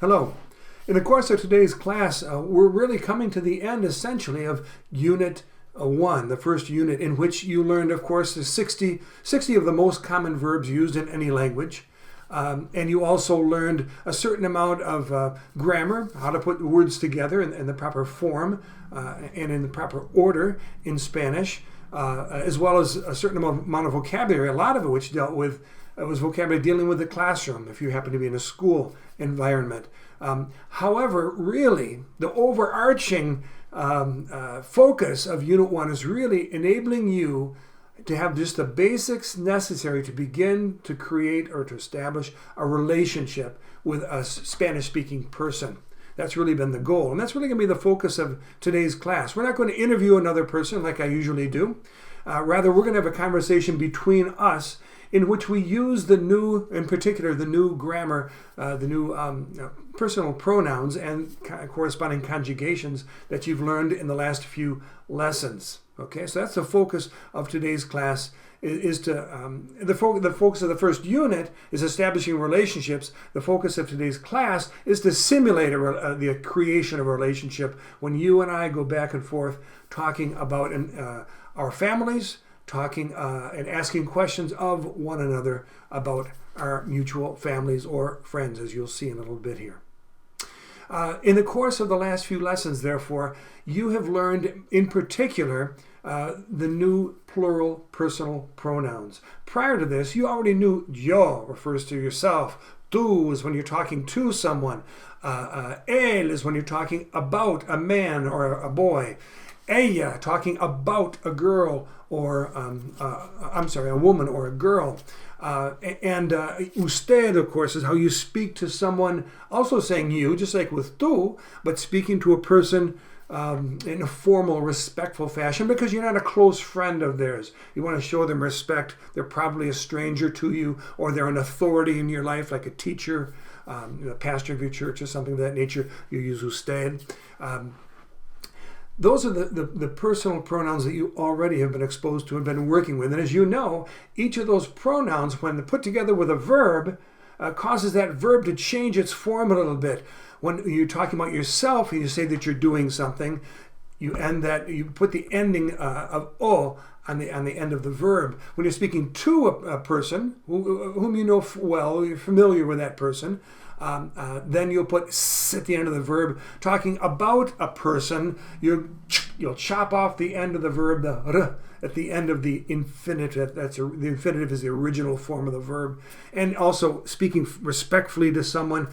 Hello. In the course of today's class, we're really coming to the end, essentially, of Unit 1, the first unit, in which you learned, of course, the 60 of the most common verbs used in any language. And you also learned a certain amount of grammar, how to put words together in the proper form and in the proper order in Spanish, as well as a certain amount of vocabulary, a lot of it which dealt with was vocabulary dealing with the classroom, if you happen to be in a school environment. However, really, the overarching focus of Unit 1 is really enabling you to have just the basics necessary to begin to create or to establish a relationship with a Spanish-speaking person. That's really been the goal, and that's really going to be the focus of today's class. We're not going to interview another person like I usually do. Rather, we're going to have a conversation between us in which we use the new, in particular, the new grammar, the new personal pronouns and corresponding conjugations that you've learned in the last few lessons. Okay, so that's the focus of today's class. The focus of the first unit is establishing relationships. The focus of today's class is to simulate the creation of a relationship when you and I go back and forth talking about our families, talking and asking questions of one another about our mutual families or friends, as you'll see in a little bit here. In the course of the last few lessons, therefore, you have learned in particular the new plural personal pronouns. Prior to this, you already knew yo refers to yourself. Tú is when you're talking to someone. Él is when you're talking about a man or a boy. Ella, talking about a girl or, a woman or a girl. And usted, of course, is how you speak to someone, also saying you, just like with tú, but speaking to a person in a formal, respectful fashion because you're not a close friend of theirs. You want to show them respect. They're probably a stranger to you, or they're an authority in your life, like a teacher, a pastor of your church or something of that nature. You use usted. Those are the personal pronouns that you already have been exposed to and been working with. And as you know, each of those pronouns, when put together with a verb, causes that verb to change its form a little bit. When you're talking about yourself and you say that you're doing something, you put the ending of o on the end of the verb. When you're speaking to a person whom you know well, you're familiar with that person, then you'll put s at the end of the verb. Talking about a person, you'll chop off the end of the verb, the r, at the end of the infinitive. The infinitive is the original form of the verb. And also speaking respectfully to someone,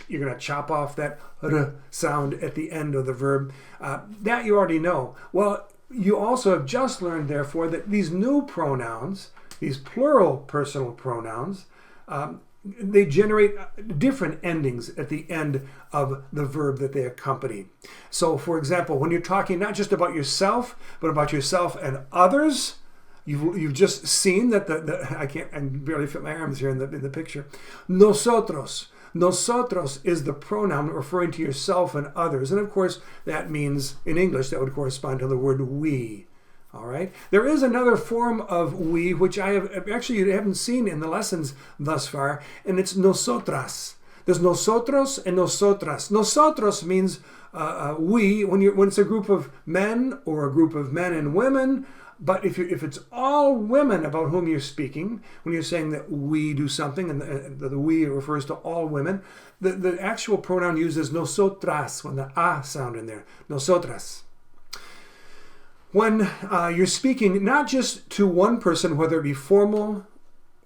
you're going to chop off that r sound at the end of the verb. That you already know. Well, you also have just learned, therefore, that these new pronouns, these plural personal pronouns, they generate different endings at the end of the verb that they accompany. So, for example, when you're talking not just about yourself, but about yourself and others, you've just seen that I can barely fit my arms here in the picture. Nosotros. Nosotros is the pronoun referring to yourself and others. And of course, that means, in English, that would correspond to the word we. All right. There is another form of we, which you haven't seen in the lessons thus far, and it's nosotras. There's nosotros and nosotras. Nosotros means we when it's a group of men or a group of men and women. But if it's all women about whom you're speaking, when you're saying that we do something, and the we refers to all women, the actual pronoun used is nosotras, when the a sound in there. Nosotras. When you're speaking not just to one person, whether it be familiar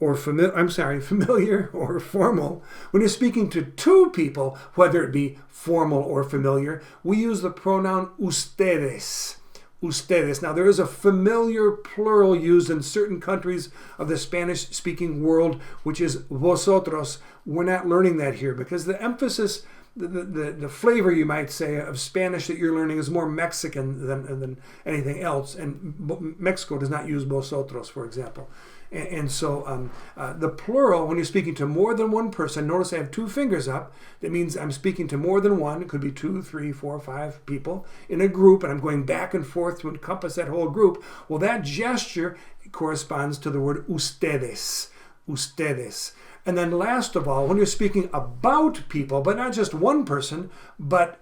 or formal, when you're speaking to two people, whether it be formal or familiar, we use the pronoun ustedes. Ustedes. Now, there is a familiar plural used in certain countries of the Spanish-speaking world, which is vosotros. We're not learning that here because the emphasis, the flavor, you might say, of Spanish that you're learning is more Mexican than anything else. And Mexico does not use vosotros, for example. And so the plural, when you're speaking to more than one person, notice I have two fingers up. That means I'm speaking to more than one. It could be 2, 3, 4, 5 people in a group, and I'm going back and forth to encompass that whole group. Well, that gesture corresponds to the word ustedes. Ustedes. And then last of all, when you're speaking about people, but not just one person, but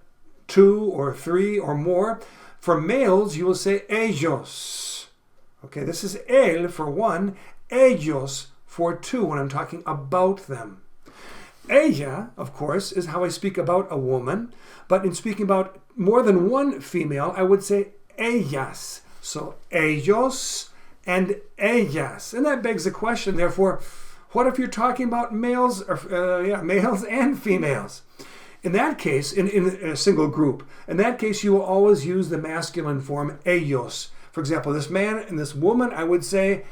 two or three or more, for males, you will say ellos. Okay, this is él for one, ellos for two when I'm talking about them. Ella, of course, is how I speak about a woman, but in speaking about more than one female, I would say ellas. So ellos and ellas. And that begs the question, therefore, what if you're talking about males and females? In that case, in a single group, in that case, you will always use the masculine form ellos. For example, this man and this woman, I would say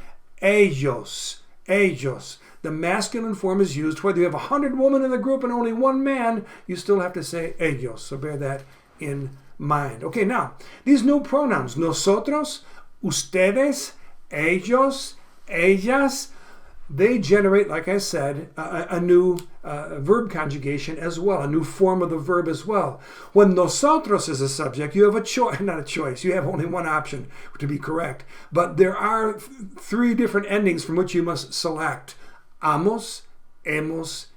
ellos, ellos. The masculine form is used. Whether you have 100 women in the group and only one man, you still have to say ellos. So bear that in mind. Okay, now, these new pronouns, nosotros, ustedes, ellos, ellas, they generate, like I said, a new verb conjugation as well, a new form of the verb as well. When nosotros is a subject, you have a choice, not a choice, you have only one option to be correct. But there are three different endings from which you must select. Amos, hemos,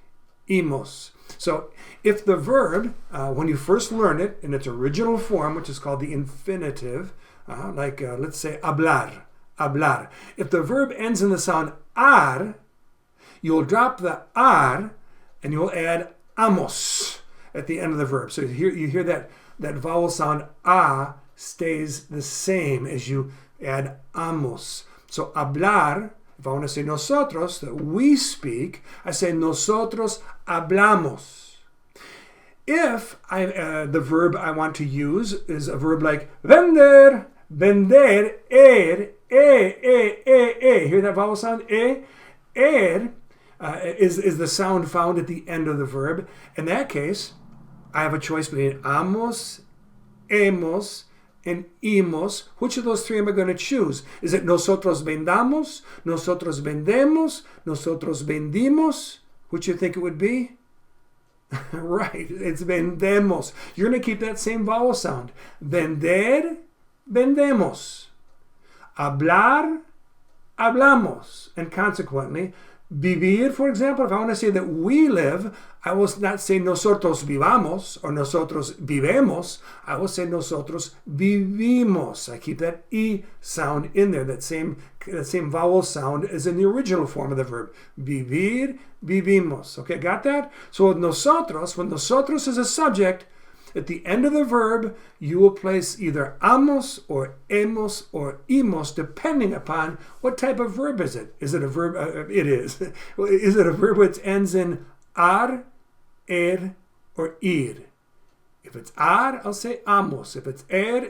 imos. So if the verb, when you first learn it in its original form, which is called the infinitive, let's say hablar, hablar. If the verb ends in the sound ar, you'll drop the ar and you'll add amos at the end of the verb. So you hear that vowel sound a stays the same as you add amos. So hablar, if I want to say nosotros, that we speak, I say nosotros hablamos. If the verb I want to use is a verb like vender, vender, hear that vowel sound? Is the sound found at the end of the verb. In that case, I have a choice between amos, hemos, and imos. Which of those three am I going to choose? Is it nosotros vendamos, nosotros vendemos, nosotros vendimos? Which you think it would be? Right, it's vendemos. You're going to keep that same vowel sound. Vender, vendemos. Hablar, hablamos. And consequently, vivir, for example, if I want to say that we live, I will not say nosotros vivamos or nosotros vivemos. I will say nosotros vivimos. I keep that E sound in there, that same vowel sound as in the original form of the verb. Vivir, vivimos. Okay, got that? So with nosotros, when nosotros is a subject, at the end of the verb, you will place either amos or hemos or imos, depending upon what type of verb is it. Is it a verb? It is. Is it a verb which ends in ar, or ir? If it's ar, I'll say amos. If it's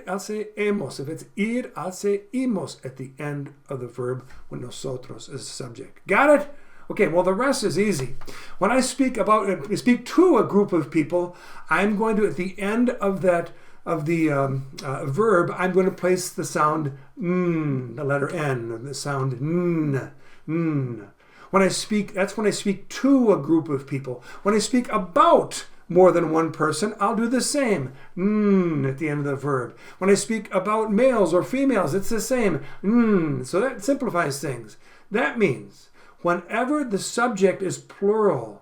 I'll say hemos. If it's ir, I'll say imos at the end of the verb when nosotros is the subject. Got it? Okay, well, the rest is easy. When I speak to a group of people, I'm going to, at the end of the verb, I'm going to place the sound n, the letter N, the sound n, n. When I speak, that's when I speak to a group of people. When I speak about more than one person, I'll do the same, n, at the end of the verb. When I speak about males or females, it's the same, n. So that simplifies things. That means whenever the subject is plural,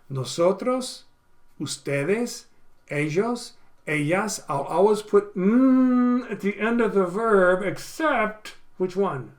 nosotros, ustedes, ellos, ellas, I'll always put n at the end of the verb, except which one?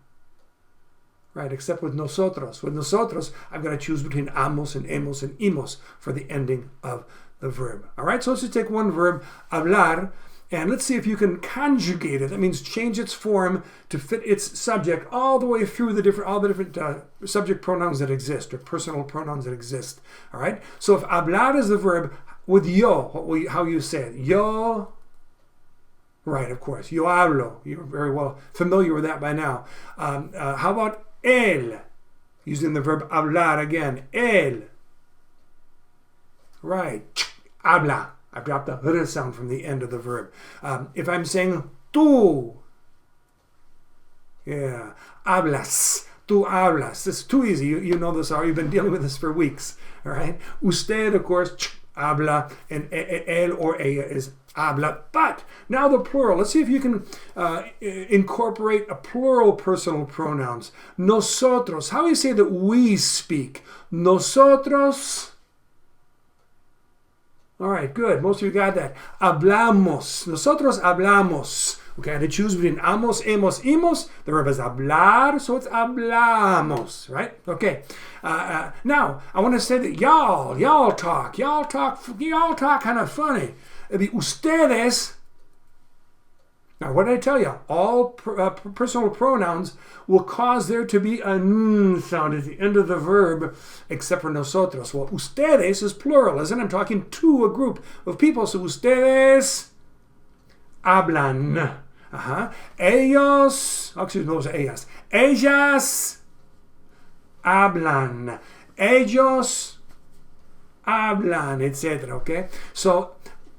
Right, except with nosotros. With nosotros, I've got to choose between amos and hemos and imos for the ending of the verb. All right, so let's just take one verb, hablar, and let's see if you can conjugate it. That means change its form to fit its subject all the way through all the different subject pronouns that exist, or personal pronouns that exist. All right. So if hablar is the verb, with yo, how you say it? Yo. Right, of course. Yo hablo. You're very well familiar with that by now. How about él? Using the verb hablar again. Él. Right. Habla. I've dropped the r sound from the end of the verb. If I'm saying tú, yeah, hablas, tú hablas. This is too easy. You know this already. You've been dealing with this for weeks. All right. Usted, of course, habla, and él or ella is habla. But now the plural. Let's see if you can incorporate a plural personal pronouns. Nosotros. How do you say that we speak? Nosotros. All right, good. Most of you got that. Hablamos. Nosotros hablamos. Okay, to choose between amos, hemos, imos. The verb is hablar, so it's hablamos, right? Okay. Now, I want to say that y'all talk kind of funny. The ustedes. Now, what did I tell you? All personal pronouns will cause there to be a n sound at the end of the verb, except for nosotros. Well, ustedes is plural, isn't it? I'm talking to a group of people. So, ustedes hablan. Ellos, excuse me, those are ellas. Ellas hablan. Ellos hablan, etc. Okay? So,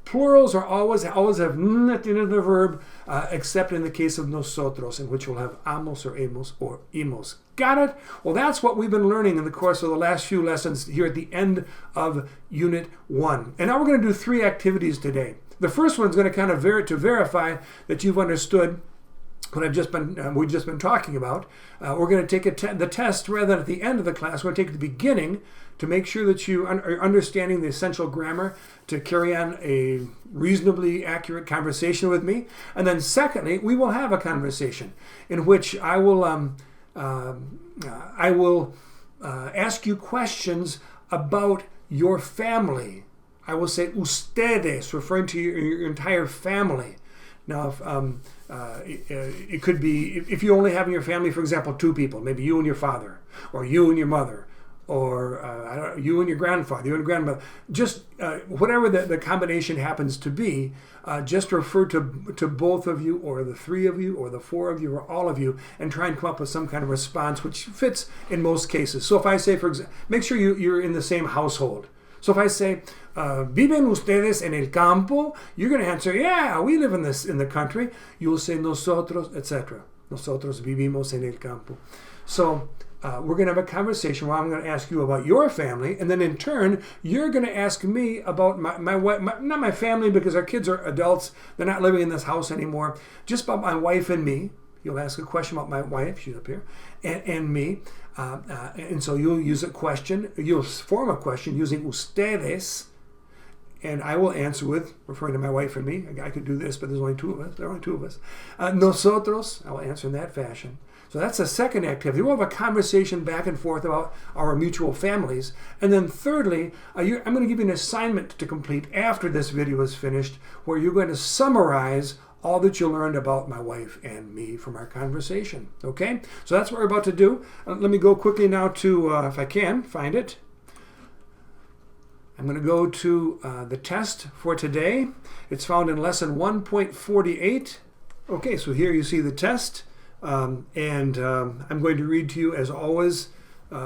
plurals are always have n at the end of the verb, except in the case of nosotros, in which we'll have amos or hemos or imos. Got it? Well, that's what we've been learning in the course of the last few lessons here at the end of Unit 1. And now we're going to do 3 activities today. The first one's going to kind of verify that you've understood what we've just been talking about. We're going to take the test rather than at the end of the class. We're going to take it at the beginning to make sure that you are understanding the essential grammar to carry on a reasonably accurate conversation with me. And then secondly, we will have a conversation in which I will ask you questions about your family. I will say ustedes, referring to your entire family. Now, it could be, if you only have in your family, for example, 2 people, maybe you and your father, or you and your mother, or you and your grandfather, you and your grandmother, just whatever the combination happens to be, just refer to both of you, or the 3 of you, or the 4 of you, or all of you, and try and come up with some kind of response which fits in most cases. So if I say, for example, make sure you're in the same household. So if I say, ¿viven ustedes en el campo? You're going to answer, yeah, we live in the country. You will say, nosotros, etc. Nosotros vivimos en el campo. So we're going to have a conversation where I'm going to ask you about your family, and then in turn, you're going to ask me about my wife, not my family because our kids are adults. They're not living in this house anymore. Just about my wife and me. You'll ask a question about my wife, she's up here, and me. And so you'll use a question, you'll form a question using ustedes, and I will answer with, referring to my wife and me. I could do this, but there's only 2 of us. There are only 2 of us. Nosotros, I will answer in that fashion. So that's the second activity. We'll have a conversation back and forth about our mutual families. And then thirdly, I'm going to give you an assignment to complete after this video is finished, where you're going to summarize all that you learned about my wife and me from our conversation. Okay? So that's what we're about to do. Let me go quickly now to, if I can, find it. I'm going to go to the test for today. It's found in lesson 1.48. Okay, so here you see the test. I'm going to read to you, as always,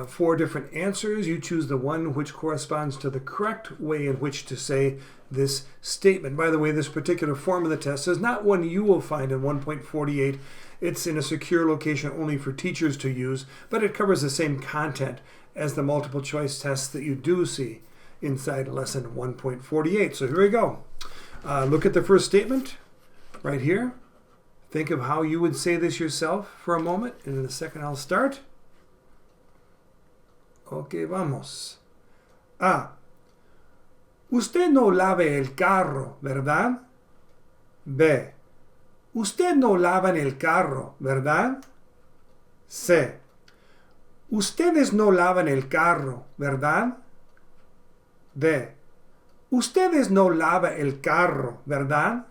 4 different answers. You choose the one which corresponds to the correct way in which to say this statement. By the way, this particular form of the test is not one you will find in 1.48. It's in a secure location only for teachers to use, but it covers the same content as the multiple choice tests that you do see inside lesson 1.48. So here we go. Look at the first statement right here. Think of how you would say this yourself for a moment, and in a second I'll start. Ok, vamos. A. Usted no lave el carro, ¿verdad? B. Usted no lava en el carro, ¿verdad? C. Ustedes no lavan el carro, ¿verdad? D. Ustedes no lava el carro, ¿verdad?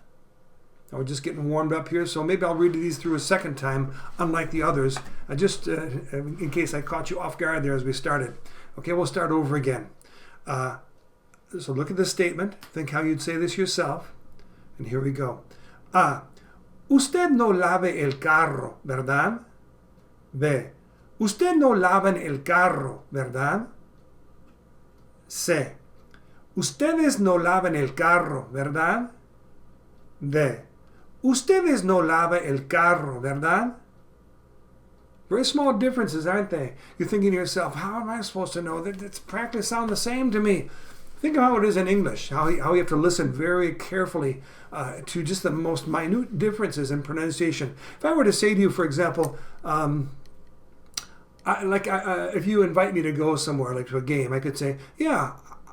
Now we're just getting warmed up here, so maybe I'll read these through a second time, unlike the others, just in case I caught you off guard there as we started. Okay, we'll start over again. So look at this statement. Think how you'd say this yourself. And here we go. A. Usted no lave el carro, ¿verdad? B. Usted no lavan el carro, ¿verdad? C. Ustedes no lavan el carro, ¿verdad? D. Ustedes no lavan el carro, ¿verdad? Very small differences, aren't they? You're thinking to yourself, how am I supposed to know that? It's practically sound the same to me. Think of how it is in English, how you have to listen very carefully to just the most minute differences in pronunciation. If I were to say to you, for example, if you invite me to go somewhere, like to a game, I could say, yeah,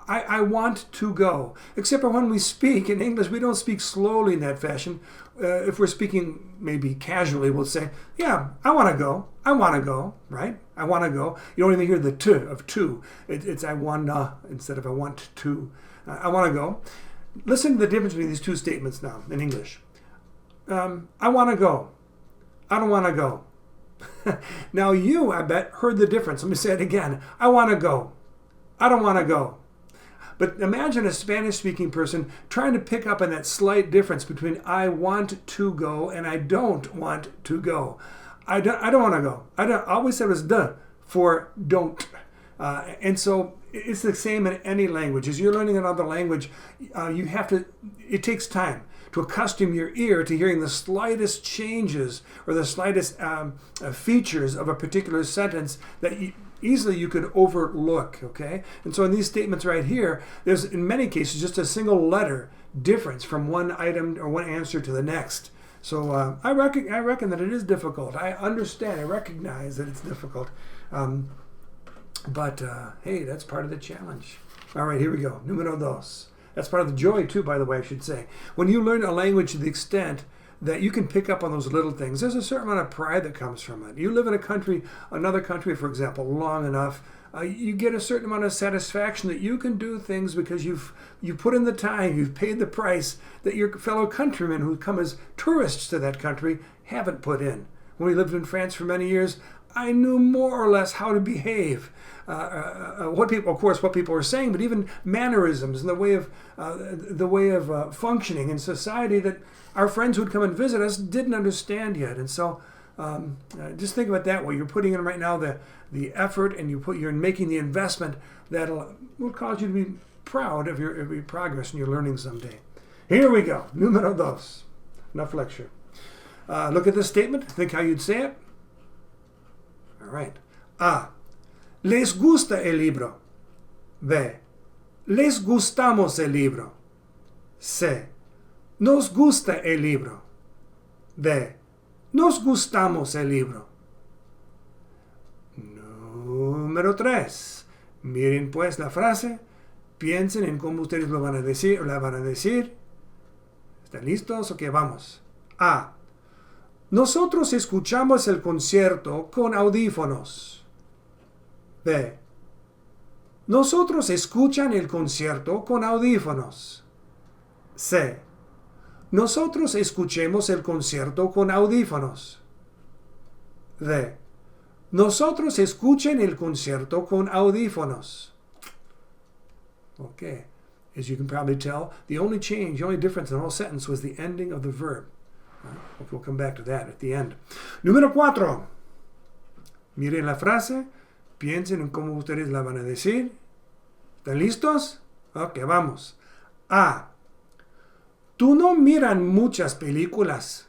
I want to go. Except for when we speak in English, we don't speak slowly in that fashion. If we're speaking maybe casually, we'll say, yeah, I want to go. I want to go, right? I want to go. You don't even hear the t of to. It's I wanna instead of I want to. I want to go. Listen to the difference between these two statements now in English. I want to go. I don't want to go. Now you, I bet, heard the difference. Let me say it again. I want to go. I don't want to go. But imagine a Spanish-speaking person trying to pick up on that slight difference between I want to go and I don't want to go. I don't want to go. I always said it was the for don't. And so it's the same in any language. As you're learning another language, it takes time to accustom your ear to hearing the slightest changes or the slightest features of a particular sentence that easily you could overlook, okay? And so in these statements right here, there's in many cases just a single letter difference from one item or one answer to the next. So I reckon that it is difficult. I understand, I recognize that it's difficult. But hey, that's part of the challenge. All right, here we go. Número dos. That's part of the joy too, by the way, I should say. When you learn a language to the extent that you can pick up on those little things, there's a certain amount of pride that comes from it. You live in another country, for example, long enough, you get a certain amount of satisfaction that you can do things because you've put in the time, you've paid the price that your fellow countrymen who come as tourists to that country haven't put in. When we lived in France for many years, I knew more or less how to behave. What people were saying, but even mannerisms and the way of functioning in society that our friends who would come and visit us didn't understand yet. And so just think about that way. You're putting in right now the effort, and you're making the investment that will cause you to be proud of your progress and your learning someday. Here we go. Número dos. Enough lecture. Look at this statement. Think how you'd say it. All right. A. Les gusta el libro. B. Les gustamos el libro. C. Nos gusta el libro. D. Nos gustamos el libro. Número 3. Miren pues la frase. Piensen en cómo ustedes la van a decir. ¿Están listos? Ok, vamos. A. Nosotros escuchamos el concierto con audífonos. B. Nosotros escuchan el concierto con audífonos. C. Nosotros escuchemos el concierto con audífonos. D. Nosotros escuchen el concierto con audífonos. Okay. As you can probably tell, the only difference in the whole sentence was the ending of the verb. We'll come back to that at the end. Número 4. Miren la frase. Piensen en cómo ustedes la van a decir. ¿Están listos? Ok, vamos. A. Tú no miran muchas películas.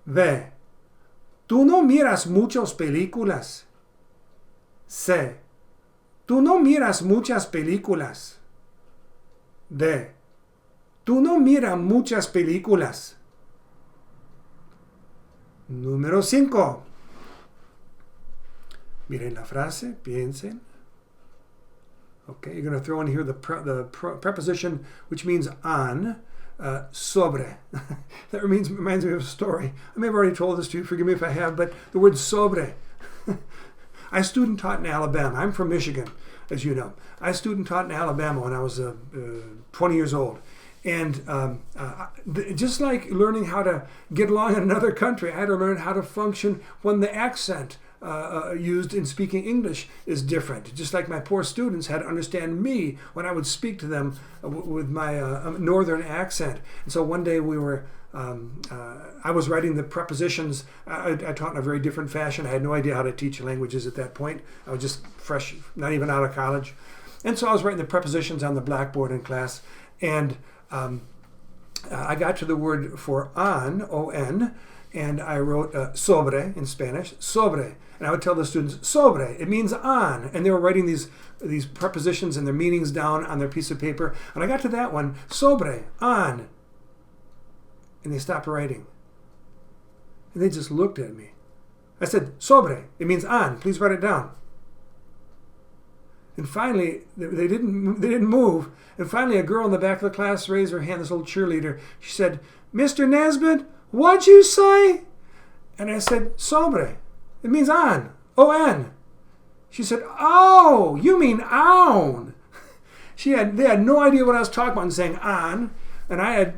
B. Tú no miras muchas películas. C. Tú no miras muchas películas. D. Tú no miras muchas películas. Número 5. Miren la frase, piensen. Okay, you're going to throw in here the preposition which means on, sobre. That reminds me of a story. I may have already told this to you, forgive me if I have, but the word sobre. I student taught in Alabama. I'm from Michigan, as you know. I student taught in Alabama when I was 20 years old. And just like learning how to get along in another country, I had to learn how to function when the accent used in speaking English is different. Just like my poor students had to understand me when I would speak to them with my northern accent. And so one day I was writing the prepositions. I taught in a very different fashion. I had no idea how to teach languages at that point. I was just fresh, not even out of college. And so I was writing the prepositions on the blackboard in class. And I got to the word for on, O-N, and I wrote sobre in Spanish, sobre. And I would tell the students, sobre, it means on. And they were writing these prepositions and their meanings down on their piece of paper. And I got to that one, sobre, on. And they stopped writing. And they just looked at me. I said, sobre, it means on. Please write it down. And finally, they didn't move. And finally, a girl in the back of the class raised her hand, this old cheerleader. She said, Mr. Nesbitt, what'd you say? And I said, sobre. It means on. O-N. She said, oh, you mean on. They had no idea what I was talking about in saying on. And I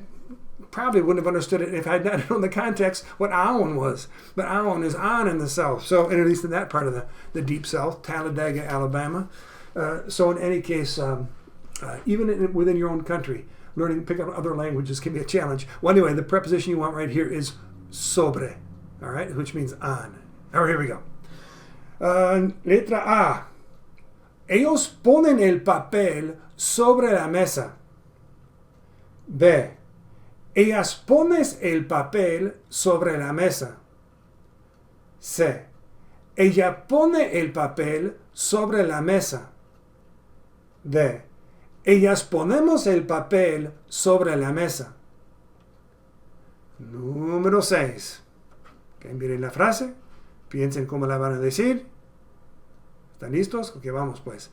probably wouldn't have understood it if I had not known the context what on was. But on is on in the South. So, and at least in that part of the Deep South, Talladega, Alabama. So in any case, even within your own country, picking up other languages can be a challenge. Well, anyway, the preposition you want right here is sobre, all right, which means on. All right, here we go. Letra A. Ellos ponen el papel sobre la mesa. B. Ellas pones el papel sobre la mesa. C. Ella pone el papel sobre la mesa. D. Ellas ponemos el papel sobre la mesa. Número 6. Okay, miren la frase. Piensen cómo la van a decir. ¿Están listos? Ok, vamos pues.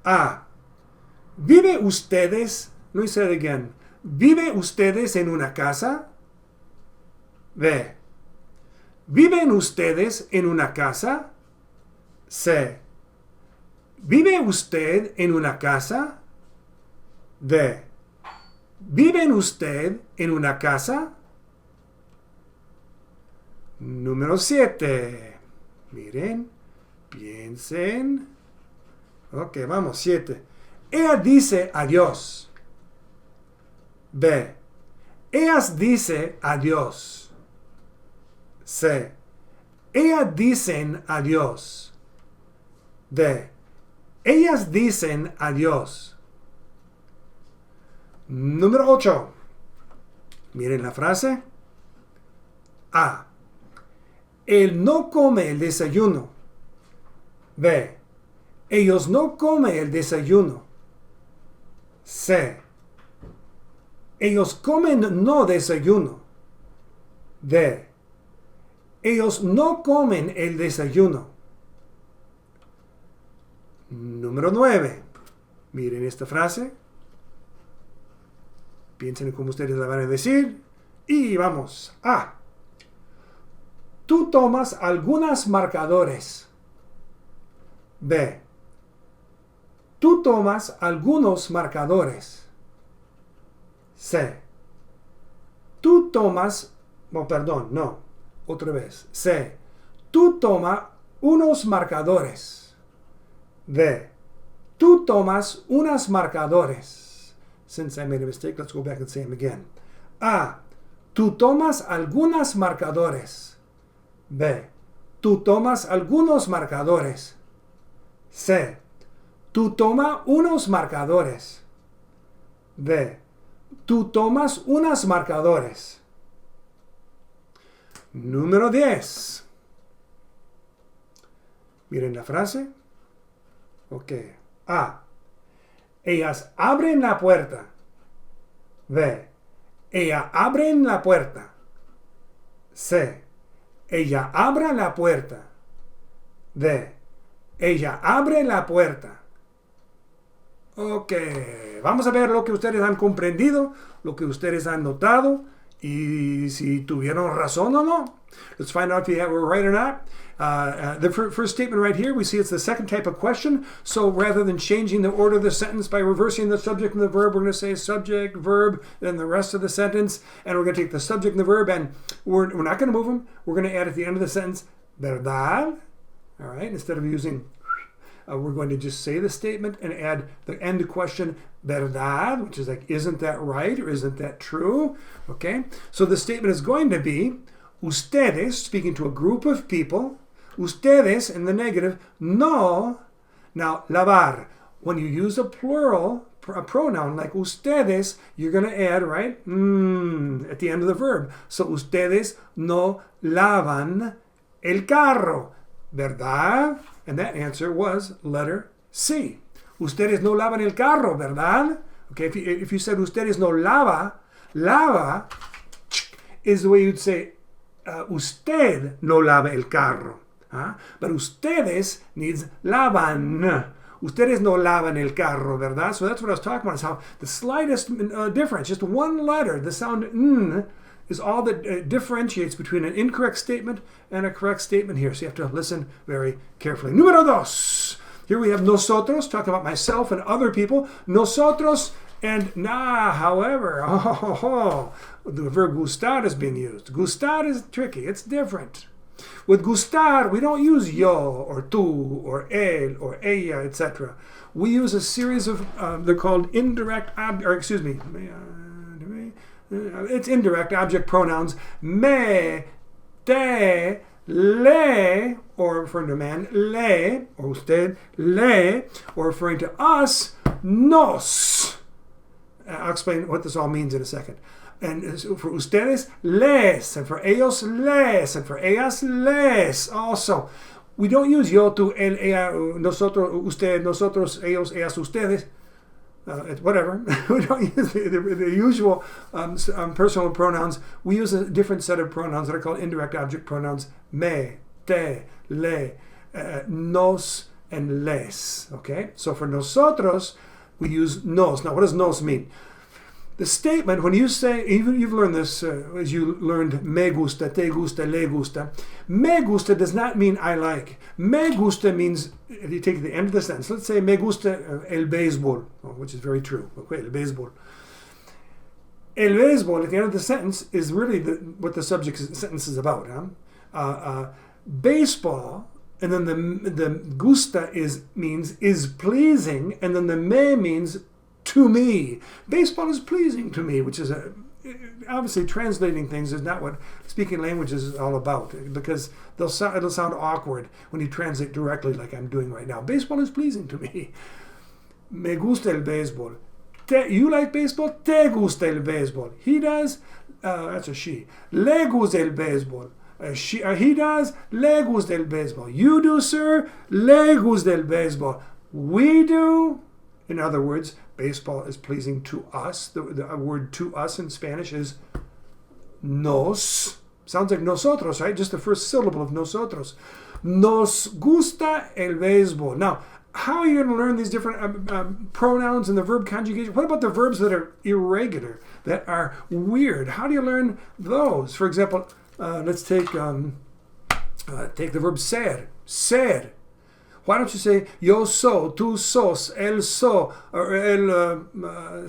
A. ¿Vive ustedes? Let me say it again. ¿Vive ustedes en una casa? B. ¿Viven ustedes en una casa? C. ¿Vive usted en una casa? D. ¿Viven usted en una casa? Número 7. Miren, piensen. Ok, vamos, 7. Ella dice adiós. B. Ellas dice adiós. C. Ellas dicen adiós. D. Ellas dicen adiós. Número 8. Miren la frase. A. Él no come el desayuno. B. Ellos no comen el desayuno. C. Ellos comen no desayuno. D. Ellos no comen el desayuno. Número 9. Miren esta frase. Piensen cómo ustedes la van a decir. Y vamos. A. Tú tomas algunos marcadores. B. Tú tomas algunos marcadores. C. Tú tomas... Oh, perdón, no. Otra vez. C. Tú tomas unos marcadores. D. Tú tomas unos marcadores. Since I made a mistake, let's go back and say them again. A. Tú tomas algunos marcadores. B. Tú tomas algunos marcadores. C. Tú tomas unos marcadores. D. Tú tomas unos marcadores. Número 10. Miren la frase. Ok. A. Ellas abren la puerta. B. Ella abre la puerta. C. Ella abre la puerta. D. Ella abre la puerta. Ok. Vamos a ver lo que ustedes han comprendido, lo que ustedes han notado, y si tuvieron razón o no. Let's find out if we're right or not. The first statement right here, we see it's the second type of question. So rather than changing the order of the sentence by reversing the subject and the verb, we're going to say subject, verb, then the rest of the sentence. And we're going to take the subject and the verb, and we're not going to move them. We're going to add at the end of the sentence, verdad. All right, instead of using, we're going to just say the statement and add the end question, verdad, which is like, isn't that right or isn't that true? Okay, so the statement is going to be, ustedes, speaking to a group of people, ustedes in the negative, no. Now, lavar. When you use a plural a pronoun like ustedes, you're going to add, right, at the end of the verb. So ustedes no lavan el carro, ¿verdad? And that answer was letter C. Ustedes no lavan el carro, ¿verdad? Okay, if you said ustedes no lava is the way you'd say usted no lava el carro. Huh? But ustedes needs lavan. Ustedes no lavan el carro, ¿verdad? So that's what I was talking about, is how the slightest difference, just one letter, the sound n, is all that differentiates between an incorrect statement and a correct statement here. So you have to listen very carefully. Número dos. Here we have nosotros, talking about myself and other people. Nosotros and however, the verb gustar is being used. Gustar is tricky. It's different. With gustar, we don't use yo or tú or él or ella, etc. We use a series of, they're called it's indirect object pronouns. Me, te, le, or referring to man, le, or usted, le, or referring to us, nos. I'll explain what this all means in a second. And for ustedes, les, and for ellos, les, and for ellas, les. Also, we don't use yo, tú, él, ella, nosotros, usted, nosotros, ellos, ellas, ustedes. Whatever. We don't use the usual personal pronouns. We use a different set of pronouns that are called indirect object pronouns. Me, te, le, nos, and les. Okay? So for nosotros, we use nos. Now, what does nos mean? The statement, when you say, even you've learned this as you learned me gusta, te gusta, le gusta. Me gusta does not mean I like. Me gusta means, if you take the end of the sentence, let's say me gusta el béisbol, which is very true. Okay, el béisbol. El béisbol at the end of the sentence is really what the subject sentence is about. Baseball, and then the gusta means is pleasing, and then the me means to me. Baseball is pleasing to me, which is obviously translating things is not what speaking languages is all about, because it'll sound awkward when you translate directly like I'm doing right now. Baseball is pleasing to me. Me gusta el béisbol. You like baseball? Te gusta el béisbol. He does. That's a she. Le gusta el béisbol. He does. Le gusta el béisbol. You do, sir. Le gusta el béisbol. We do. In other words, baseball is pleasing to us. The word to us in Spanish is nos. Sounds like nosotros, right? Just the first syllable of nosotros. Nos gusta el béisbol. Now, how are you going to learn these different pronouns and the verb conjugation? What about the verbs that are irregular, that are weird? How do you learn those? For example, let's take the verb ser. Ser. Why don't you say yo so, tú sos, él so, or él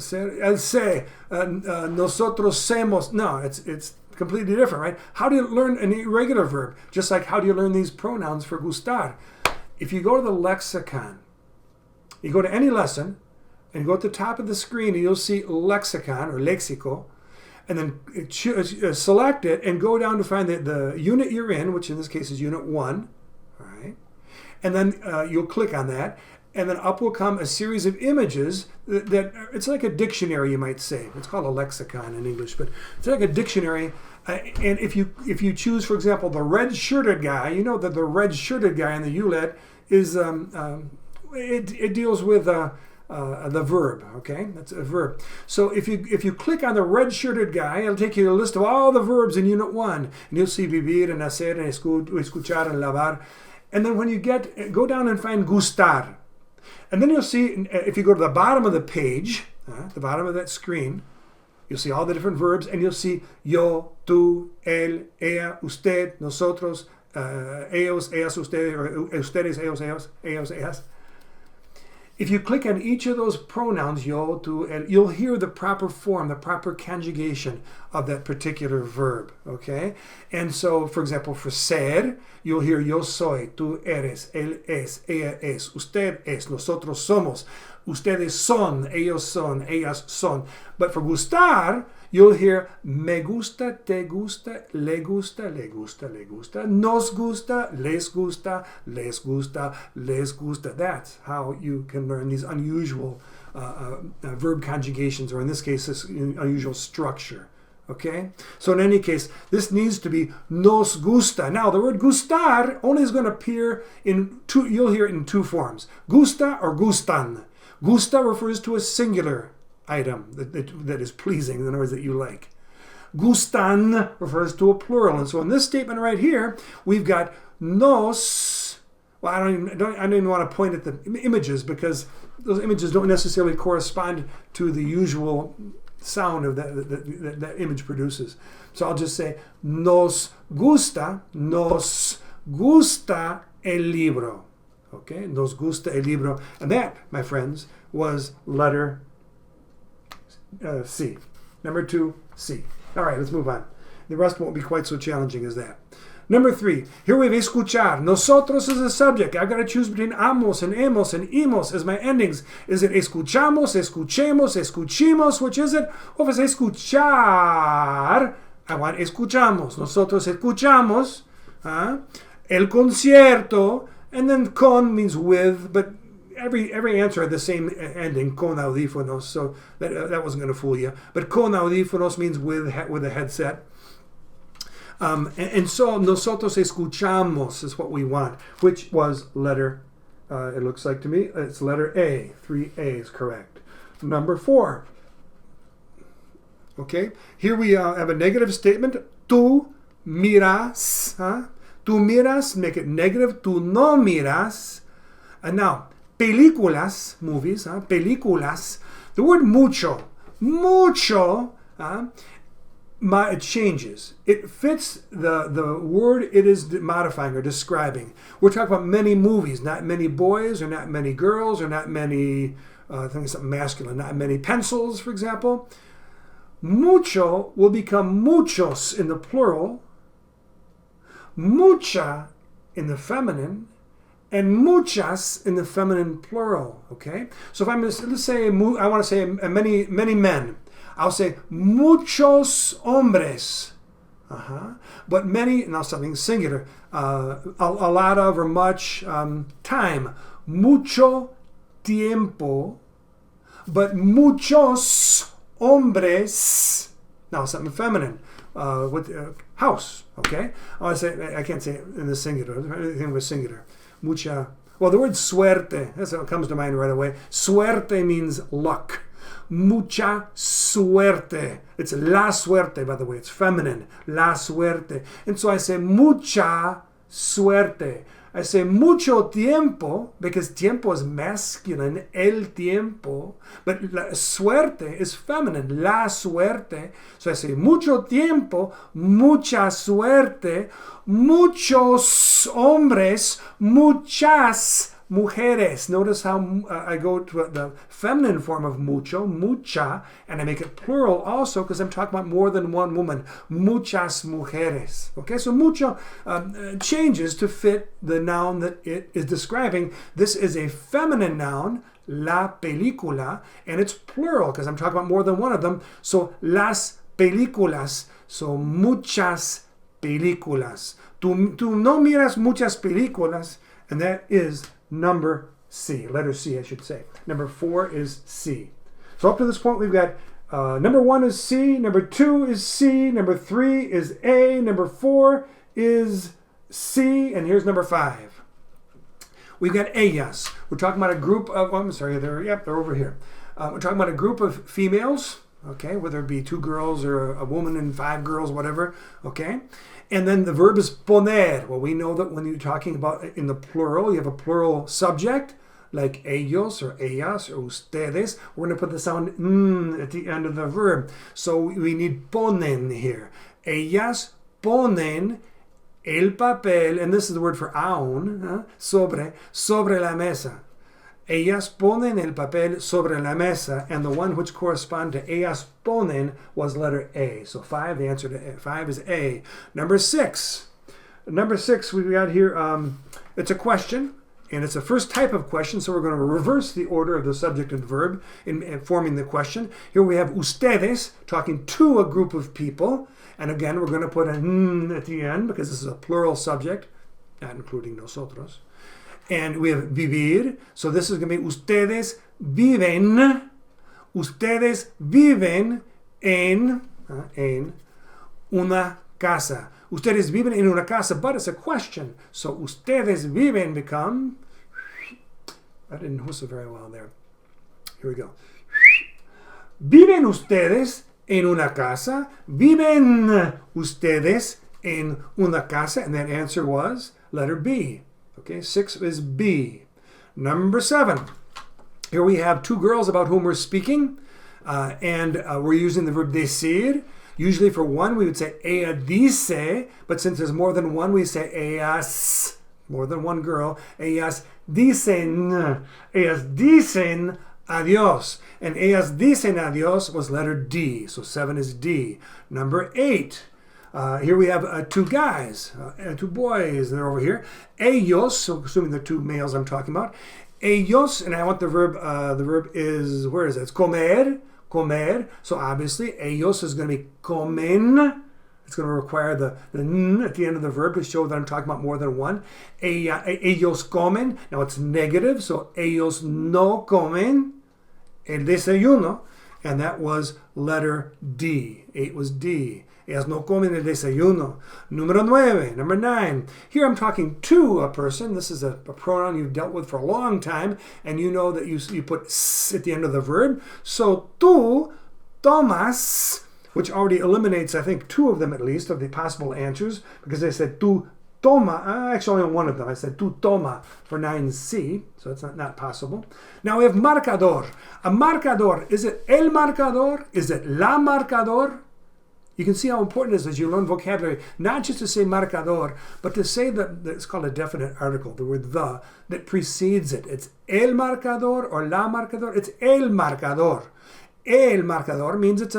se, nosotros semos? No, it's completely different, right? How do you learn an irregular verb? Just like how do you learn these pronouns for gustar? If you go to the lexicon, you go to any lesson, and you go at the top of the screen, and you'll see lexicon or lexico, and then select it and go down to find the unit you're in, which in this case is Unit 1. And then you'll click on that, and then up will come a series of images that it's like a dictionary, you might say. It's called a lexicon in English, but it's like a dictionary. And if you choose, for example, the red-shirted guy, you know that the red-shirted guy in the ULAT is it deals with the verb. Okay, that's a verb. So if you click on the red-shirted guy, it'll take you to a list of all the verbs in Unit 1, and you'll see vivir, and hacer, and escuchar, and lavar. And then when you go down and find gustar. And then you'll see, if you go to the bottom of the page, the bottom of that screen, you'll see all the different verbs, and you'll see yo, tú, él, ella, usted, nosotros, ellos, ellas, ustedes, or ustedes, ellos, ellas. If you click on each of those pronouns, yo, tú, él, you'll hear the proper form, the proper conjugation of that particular verb, okay? And so, for example, for ser, you'll hear yo soy, tú eres, él es, ella es, usted es, nosotros somos, ustedes son, ellos son, ellas son. But for gustar, You'll hear me gusta, te gusta, le gusta, le gusta, le gusta, nos gusta, les gusta, les gusta, les gusta. That's how you can learn these unusual verb conjugations, or in this case, this unusual structure. Okay? So in any case, this needs to be nos gusta. Now, the word gustar only is going to appear in two, you'll hear it in two forms. Gusta or gustan. Gusta refers to a singular item that is pleasing, in other words, that you like. Gustan refers to a plural. And so in this statement right here, we've got nos. Well, I don't even want to point at the images, because those images don't necessarily correspond to the usual sound of that image produces. So I'll just say nos gusta el libro. Okay, nos gusta el libro. And that, my friends, was letter C. Number 2, C. All right, let's move on. The rest won't be quite so challenging as that. Number 3, here we have escuchar. Nosotros is a subject. I've got to choose between amos and hemos and imos as my endings. Is it escuchamos, escuchemos, escuchimos? Which is it? Or if it's escuchar, I want escuchamos. Nosotros escuchamos. El concierto. And then con means with, but every answer had the same ending, con audífonos, so that wasn't going to fool you. But con audífonos means with a headset. And so nosotros escuchamos is what we want, which was letter, it looks like to me, it's letter A. 3A is correct. Number 4. Okay, here we have a negative statement. Tú miras. Tú miras, make it negative. Tú no miras. And now, peliculas, movies, peliculas. The word mucho, it changes. It fits the word it is modifying or describing. We're talking about many movies, not many boys, or not many girls, or not many, I think something masculine, not many pencils, for example. Mucho will become muchos in the plural, mucha in the feminine, and muchas in the feminine plural. Okay? So if I'm going to, let's say, I want to say many men. I'll say muchos hombres. But many, now something singular, a lot of or much time. Mucho tiempo, but muchos hombres. Now something feminine. House, okay? I can't say it in the singular. Anything with singular. Mucha. Well, the word suerte, that's what comes to mind right away. Suerte means luck. Mucha suerte. It's la suerte, by the way. It's feminine. La suerte. And so I say mucha suerte. I say mucho tiempo, because tiempo is masculine, el tiempo, but suerte is feminine, la suerte. So I say mucho tiempo, mucha suerte, muchos hombres, muchas mujeres. Notice how I go to the feminine form of mucho, mucha, and I make it plural also because I'm talking about more than one woman. Muchas mujeres. Okay, so mucho changes to fit the noun that it is describing. This is a feminine noun, la película, and it's plural because I'm talking about more than one of them. So las películas, so muchas películas. Tú no miras muchas películas, and that is number C, letter C, I should say. Number 4 is C. So up to this point, we've got number 1 is C, number 2 is C, number 3 is A, number 4 is C, and here's number 5. We've got ellas. We're talking about a group of, they're over here. We're talking about a group of females, okay, whether it be 2 girls or a woman and 5 girls, whatever, okay? And then the verb is poner. Well, we know that when you're talking about in the plural, you have a plural subject, like ellos or ellas or ustedes. We're going to put the sound at the end of the verb. So we need ponen here. Ellas ponen el papel, and this is the word for aún, sobre la mesa. Ellas ponen el papel sobre la mesa, and the one which corresponded to ellas ponen was letter A. So 5, the answer to 5 is A. Number 6. Number 6, we've got here, it's a question. And it's the first type of question, so we're going to reverse the order of the subject and verb in forming the question. Here we have ustedes, talking to a group of people. And again, we're going to put an at the end because this is a plural subject, not including nosotros. And we have vivir, so this is going to be ustedes viven en una casa. Ustedes viven en una casa, but it's a question. So ustedes viven become, I didn't whistle very well there. Here we go. Viven ustedes en una casa. Viven ustedes en una casa. And that answer was letter B. Okay, 6 is B. Number 7. Here we have two girls about whom we're speaking. And we're using the verb decir. Usually for one, we would say ella dice, but since there's more than one, we say ellas, more than one girl. Ellas dicen adios. And ellas dicen adios was letter D, so 7 is D. Number 8, here we have two guys, two boys, they're over here. Ellos, so assuming the two males I'm talking about. Ellos, and I want the verb is, where is it? It's comer. So obviously, ellos is going to be comen. It's going to require the n at the end of the verb to show that I'm talking about more than one. Ellos comen. Now it's negative, so ellos no comen el desayuno. And that was letter D. 8 was D. Ellas no comen el desayuno. Number 9. Here I'm talking to a person. This is a pronoun you've dealt with for a long time, and you know that you put s at the end of the verb. So tú tomas, which already eliminates, I think, 2 of them at least, of the possible answers, because I said tú toma. Actually, only one of them. I said tú toma for 9C, so it's not possible. Now we have marcador. A marcador, is it el marcador? Is it la marcador? You can see how important it is as you learn vocabulary, not just to say marcador, but to say that it's called a definite article, the word the, that precedes it. It's el marcador or la marcador. It's el marcador. El marcador means it's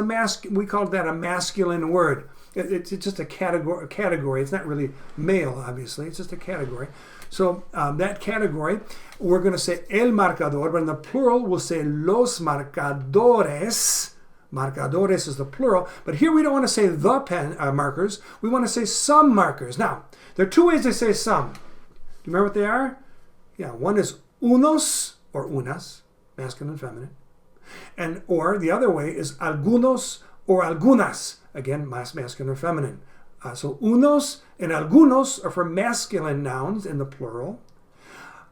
we call that a masculine word. It's just a category. It's not really male, obviously. It's just a category. So that category, we're going to say el marcador, but in the plural, we'll say los marcadores. Marcadores is the plural, but here we don't want to say the pen markers. We want to say some markers. Now, there are 2 ways to say some. Do you remember what they are? Yeah, one is unos or unas, masculine and feminine. Or the other way is algunos or algunas, again, masculine or feminine. So unos and algunos are for masculine nouns in the plural.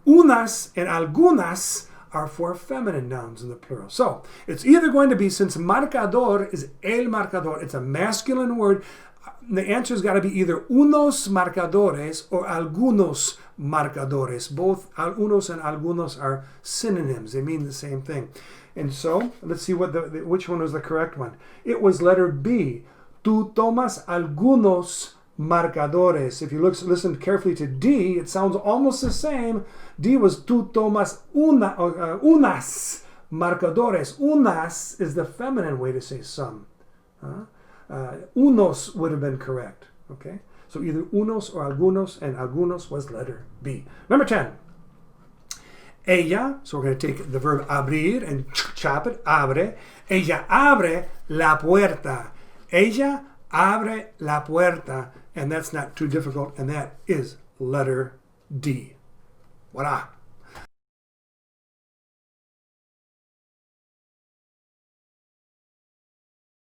Unas and algunas are for feminine nouns in the plural. So it's either going to be, since marcador is el marcador, it's a masculine word, the answer's got to be either unos marcadores or algunos marcadores. Both unos and algunos are synonyms. They mean the same thing. And so let's see which one was the correct one. It was letter B. Tú tomas algunos marcadores. If you listen carefully to D, it sounds almost the same. D was tú tomas unas marcadores. Unas is the feminine way to say some. Unos would have been correct. Okay, so either unos or algunos, and algunos was letter B. Number 10. Ella, so we're going to take the verb abrir and chop it, abre. Ella abre la puerta. Ella abre la puerta. And that's not too difficult, and that is letter D. Voila.